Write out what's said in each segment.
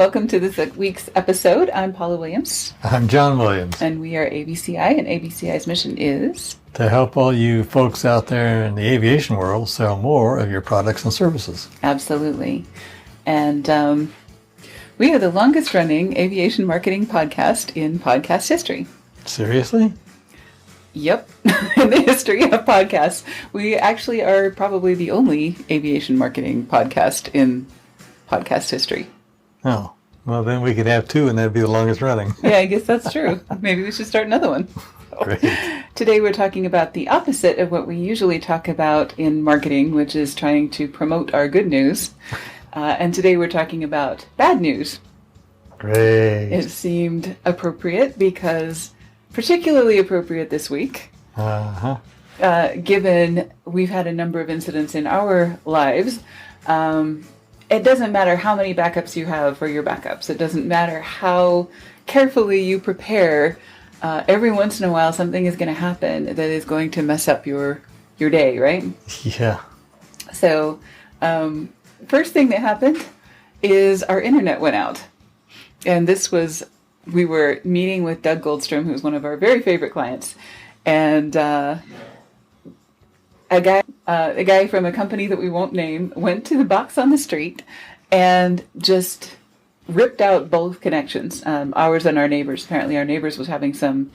Welcome to this week's episode. I'm Paula Williams. I'm John Williams. And we are ABCI, and ABCI's mission is to help all you folks out there in the aviation world sell more of your products and services. Absolutely. And we are the longest running aviation marketing podcast in podcast history. Seriously? Yep. In the history of podcasts. We actually are probably the only aviation marketing podcast in podcast history. Oh, well then we could have two and that'd be the longest running. Yeah, I guess that's true. Maybe we should start another one. Great. Today we're talking about the opposite of what we usually talk about in marketing, which is trying to promote our good news. And today we're talking about bad news. Great. It seemed appropriate because, particularly appropriate this week, given we've had a number of incidents in our lives. It doesn't matter how many backups you have for your backups. It doesn't matter how carefully you prepare. Every once in a while, something is going to happen that is going to mess up your day, right? Yeah. So, first thing that happened is our internet went out. And we were meeting with Doug Goldstrom, who's one of our very favorite clients, and a guy from a company that we won't name went to the box on the street and just ripped out both connections, ours and our neighbors. Apparently our neighbors was having some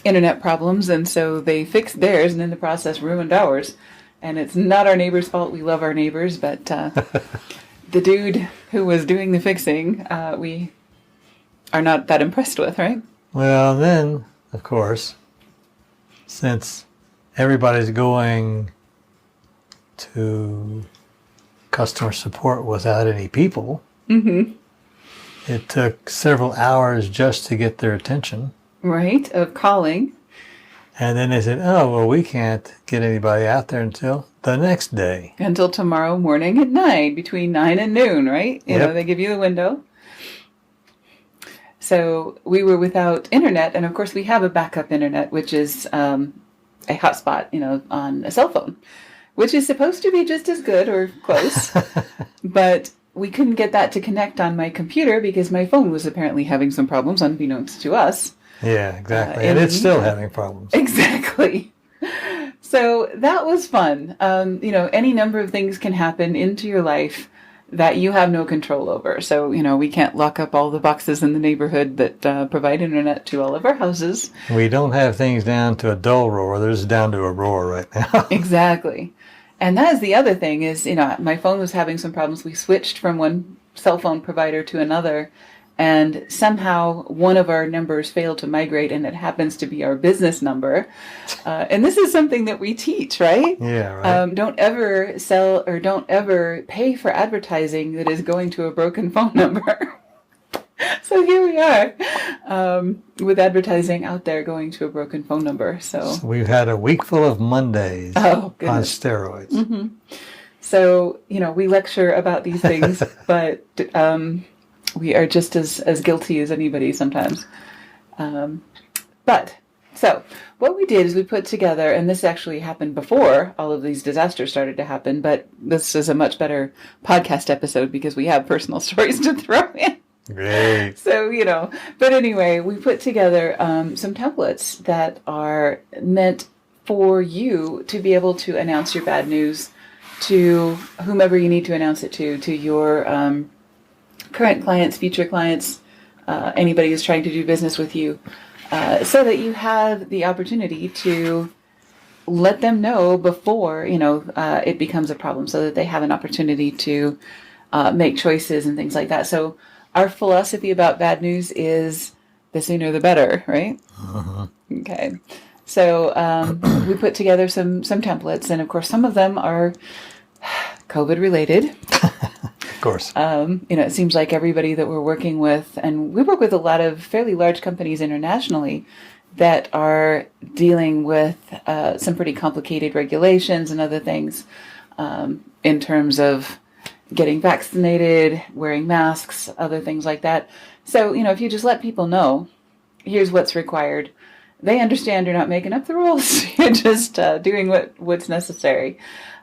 internet problems, and so they fixed theirs and in the process ruined ours. And it's not our neighbors' fault. We love our neighbors, but the dude who was doing the fixing, we are not that impressed with, right? Well, then, of course, since everybody's going to customer support without any people, it took several hours just to get their attention. Right, of calling. And then they said, oh, well, we can't get anybody out there until the next day. Until tomorrow morning at 9, between 9 and noon, right? You know, they give you the window. So we were without internet, and of course we have a backup internet, which is a hotspot, on a cell phone, which is supposed to be just as good or close. But we couldn't get that to connect on my computer because my phone was apparently having some problems, unbeknownst to us. Yeah, exactly. And it's still having problems. Exactly. So that was fun. Any number of things can happen into your life that you have no control over. So, we can't lock up all the boxes in the neighborhood that provide internet to all of our houses. We don't have things down to a dull roar. They're just down to a roar right now. Exactly. And that is the other thing is, my phone was having some problems. We switched from one cell phone provider to another, and somehow one of our numbers failed to migrate, and it happens to be our business number. And this is something that we teach, right? Yeah, right. Don't ever sell or don't ever pay for advertising that is going to a broken phone number. So here we are with advertising out there going to a broken phone number. So we've had a week full of Mondays on steroids. Mm-hmm. So, we lecture about these things, but we are just as guilty as anybody sometimes. So what we did is we put together, and this actually happened before all of these disasters started to happen, but this is a much better podcast episode because we have personal stories to throw in. Great. So, but anyway, we put together some templates that are meant for you to be able to announce your bad news to whomever you need to announce it to your current clients, future clients, anybody who's trying to do business with you, so that you have the opportunity to let them know before, it becomes a problem, so that they have an opportunity to make choices and things like that. So our philosophy about bad news is the sooner the better, right? Okay. So we put together some templates, and of course some of them are COVID related. Of course. It seems like everybody that we're working with, and we work with a lot of fairly large companies internationally that are dealing with some pretty complicated regulations and other things in terms of getting vaccinated, wearing masks, other things like that. So, if you just let people know, here's what's required, they understand you're not making up the rules. You're just doing what's necessary.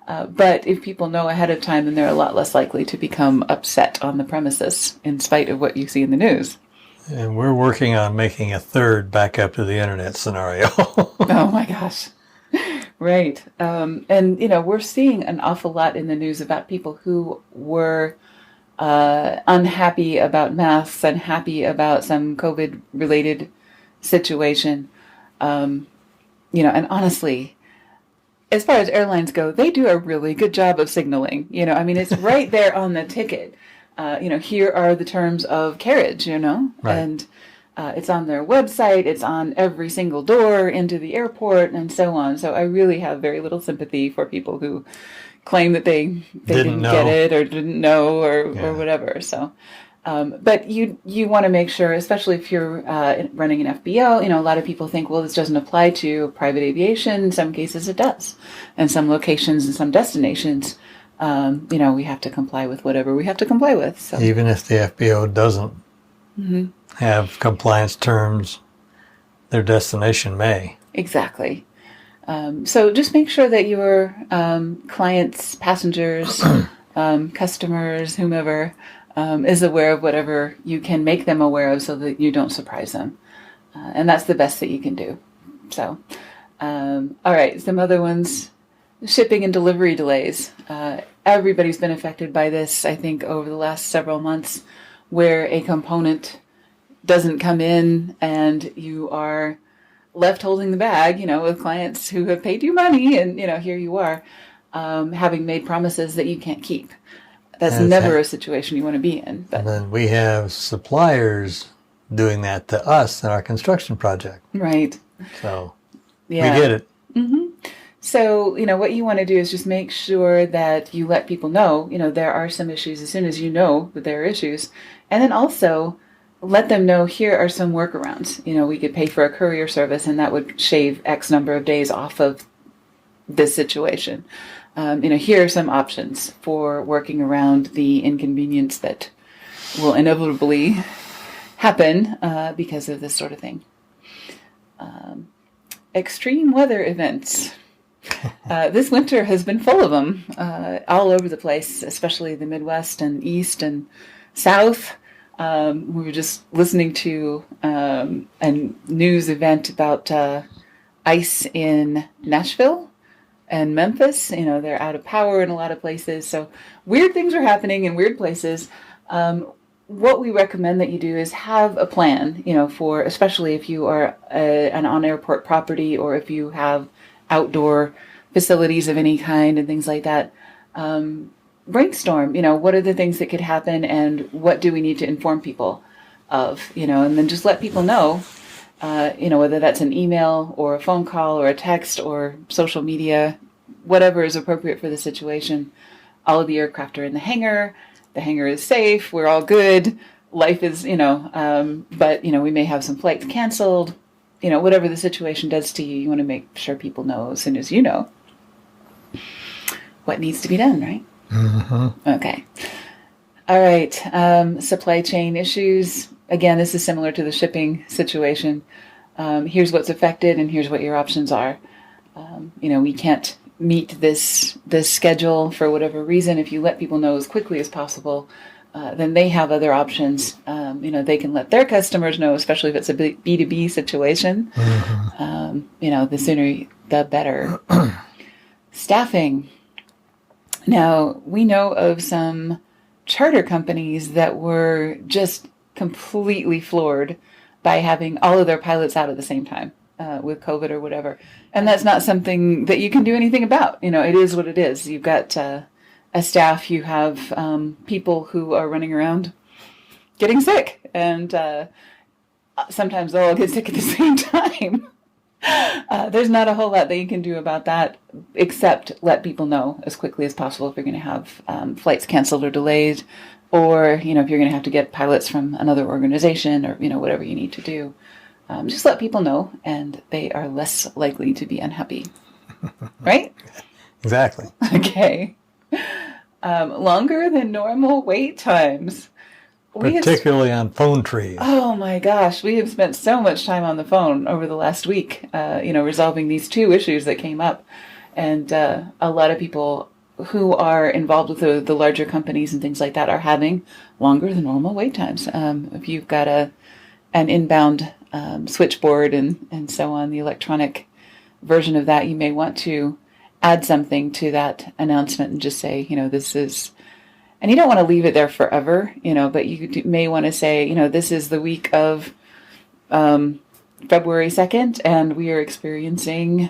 But if people know ahead of time, then they're a lot less likely to become upset on the premises in spite of what you see in the news. And we're working on making a third backup to the internet scenario. Oh my gosh. Right. And, we're seeing an awful lot in the news about people who were unhappy about masks, unhappy about some COVID-related situation. And honestly, as far as airlines go, they do a really good job of signaling. It's right there on the ticket. Here are the terms of carriage, Right. and it's on their website. It's on every single door into the airport and so on. So I really have very little sympathy for people who claim that they didn't get it or didn't know or whatever. So, but you want to make sure, especially if you're running an FBO, a lot of people think, well, this doesn't apply to private aviation. In some cases it does. And some locations and some destinations, we have to comply with whatever we have to comply with. So even if the FBO doesn't have compliance terms, their destination may. Exactly. So just make sure that your clients, passengers, customers, whomever, is aware of whatever you can make them aware of so that you don't surprise them. And that's the best that you can do. So, all right, some other ones. Shipping and delivery delays. Everybody's been affected by this, I think, over the last several months, where a component doesn't come in and you are left holding the bag, with clients who have paid you money and, here you are, having made promises that you can't keep. That's never a situation you want to be in. But. And then we have suppliers doing that to us in our construction project. Right. So we get it. Mm-hmm. So, what you want to do is just make sure that you let people know, there are some issues as soon as you know that there are issues. And then also let them know here are some workarounds. We could pay for a courier service and that would shave X number of days off of this situation. Here are some options for working around the inconvenience that will inevitably happen because of this sort of thing. Extreme weather events. This winter has been full of them all over the place, especially the Midwest and East and South. We were just listening to a news event about ice in Nashville and Memphis. They're out of power in a lot of places. So weird things are happening in weird places. What we recommend that you do is have a plan, for especially if you are an on-airport property or if you have outdoor facilities of any kind and things like that. Brainstorm, what are the things that could happen and what do we need to inform people of, and then just let people know, whether that's an email or a phone call or a text or social media, whatever is appropriate for the situation. All of the aircraft are in the hangar is safe, we're all good, life is, but, we may have some flights canceled. Whatever the situation does to you, you want to make sure people know as soon as you know what needs to be done, right? Mm-hmm. Okay. All right. Supply chain issues. Again, this is similar to the shipping situation. Here's what's affected and here's what your options are. We can't meet this schedule for whatever reason. If you let people know as quickly as possible, then they have other options. They can let their customers know, especially if it's a B2B situation. Mm-hmm. The sooner the better. Staffing. Now, we know of some charter companies that were just completely floored by having all of their pilots out at the same time with COVID or whatever. And that's not something that you can do anything about. It is what it is. You've got a staff, you have people who are running around getting sick. And sometimes they'll all get sick at the same time. There's not a whole lot that you can do about that, except let people know as quickly as possible if you're going to have flights canceled or delayed, or, if you're going to have to get pilots from another organization or, whatever you need to do. Just let people know, and they are less likely to be unhappy. Right? Exactly. Okay. Longer than normal wait times. Particularly on phone trees. Oh my gosh, we have spent so much time on the phone over the last week, resolving these two issues that came up. And a lot of people who are involved with the larger companies and things like that are having longer than normal wait times. If you've got an inbound switchboard and so on, the electronic version of that, you may want to add something to that announcement and just say, this is, and you don't want to leave it there forever, but you may want to say, this is the week of February 2nd, and we are experiencing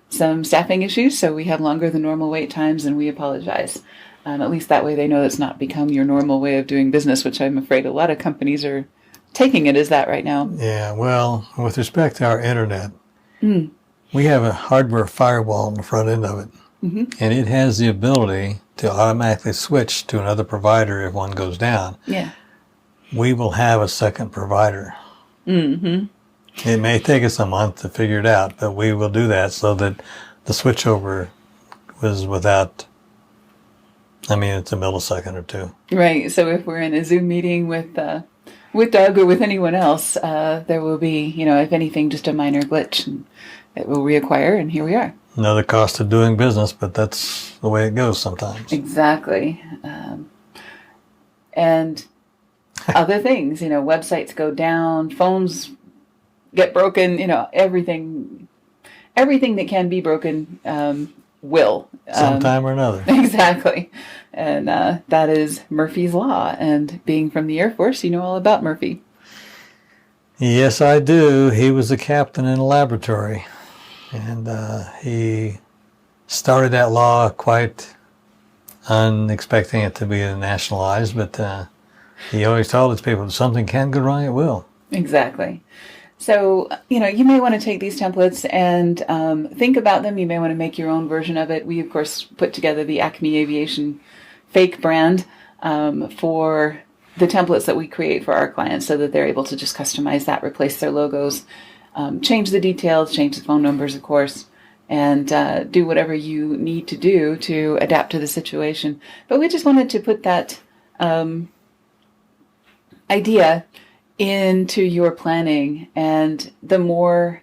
some staffing issues, so we have longer than normal wait times, and we apologize. At least that way they know it's not become your normal way of doing business, which I'm afraid a lot of companies are taking it as that right now. Yeah, well, with respect to our internet, we have a hardware firewall on the front end of it, and it has the ability to automatically switch to another provider if one goes down. Yeah. We will have a second provider. Mm-hmm. It may take us a month to figure it out, but we will do that so that the switchover was without, it's a millisecond or two. Right. So if we're in a Zoom meeting with Doug or with anyone else, there will be, if anything, just a minor glitch, and it will reacquire, and here we are. Another cost of doing business, but that's the way it goes sometimes. Exactly. And other things, websites go down, phones get broken, everything that can be broken will. Sometime or another. Exactly. And that is Murphy's Law. And being from the Air Force, you know all about Murphy. Yes, I do. He was a captain in a laboratory. And he started that law quite unexpecting it to be nationalized. But he always told his people, if something can go wrong, it will. Exactly. So, you may want to take these templates and think about them. You may want to make your own version of it. We, of course, put together the Acme Aviation fake brand for the templates that we create for our clients so that they're able to just customize that, replace their logos, change the details, change the phone numbers, of course, and do whatever you need to do to adapt to the situation. But we just wanted to put that idea into your planning, and the more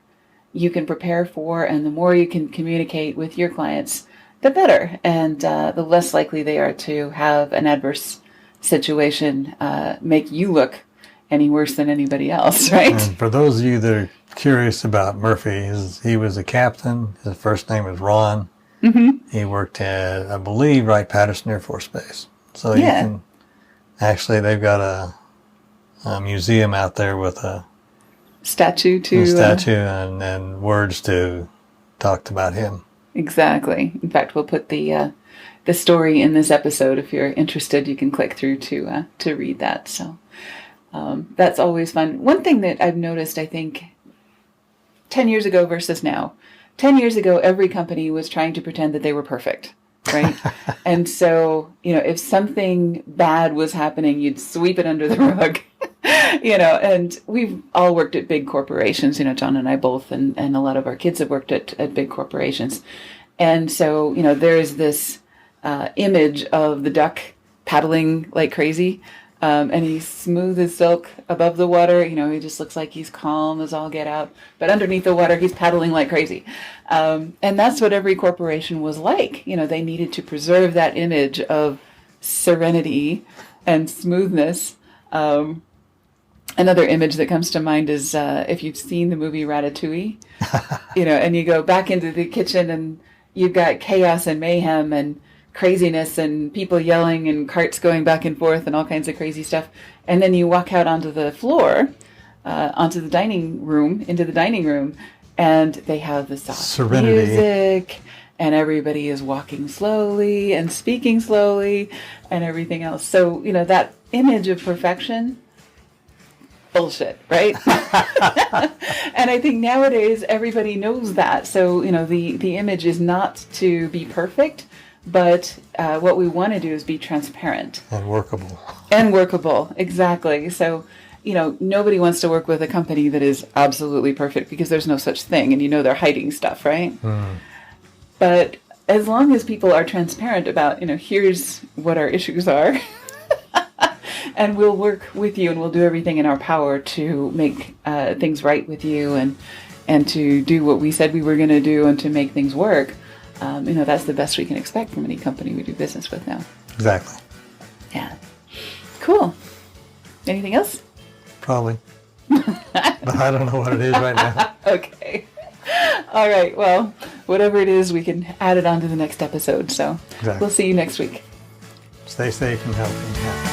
you can prepare for and the more you can communicate with your clients, the better, and the less likely they are to have an adverse situation make you look any worse than anybody else, right? And for those of you that are curious about Murphy, he was a captain. His first name was Ron. Mm-hmm. He worked at, I believe, Wright-Patterson Air Force Base. So you can, actually, they've got a museum out there with a statue and words to talk about him. Exactly. In fact, we'll put the story in this episode. If you're interested, you can click through to read that. So that's always fun. One thing that I've noticed, I think, 10 years ago versus now. 10 years ago, every company was trying to pretend that they were perfect. Right. And so, if something bad was happening, you'd sweep it under the rug, and we've all worked at big corporations, John and I both, and a lot of our kids have worked at big corporations. And so, there is this image of the duck paddling like crazy. And he's smooth as silk above the water. He just looks like he's calm as all get out. But underneath the water, he's paddling like crazy. And that's what every corporation was like. They needed to preserve that image of serenity and smoothness. Another image that comes to mind is if you've seen the movie Ratatouille, and you go back into the kitchen and you've got chaos and mayhem and craziness and people yelling and carts going back and forth and all kinds of crazy stuff. And then you walk out onto the floor, into the dining room, and they have the soft serenity music, and everybody is walking slowly and speaking slowly and everything else. So, that image of perfection, bullshit, right? And I think nowadays everybody knows that. So, the image is not to be perfect, but what we want to do is be transparent. And workable. And workable, exactly. So, nobody wants to work with a company that is absolutely perfect because there's no such thing, and they're hiding stuff, right? Mm. But as long as people are transparent about, here's what our issues are, and we'll work with you and we'll do everything in our power to make things right with you and to do what we said we were going to do and to make things work. that's the best we can expect from any company we do business with now. Exactly. Yeah. Cool. Anything else? Probably. But I don't know what it is right now. Okay. All right. Well, whatever it is, we can add it on to the next episode. So Exactly. We'll see you next week. Stay safe and healthy. Yeah.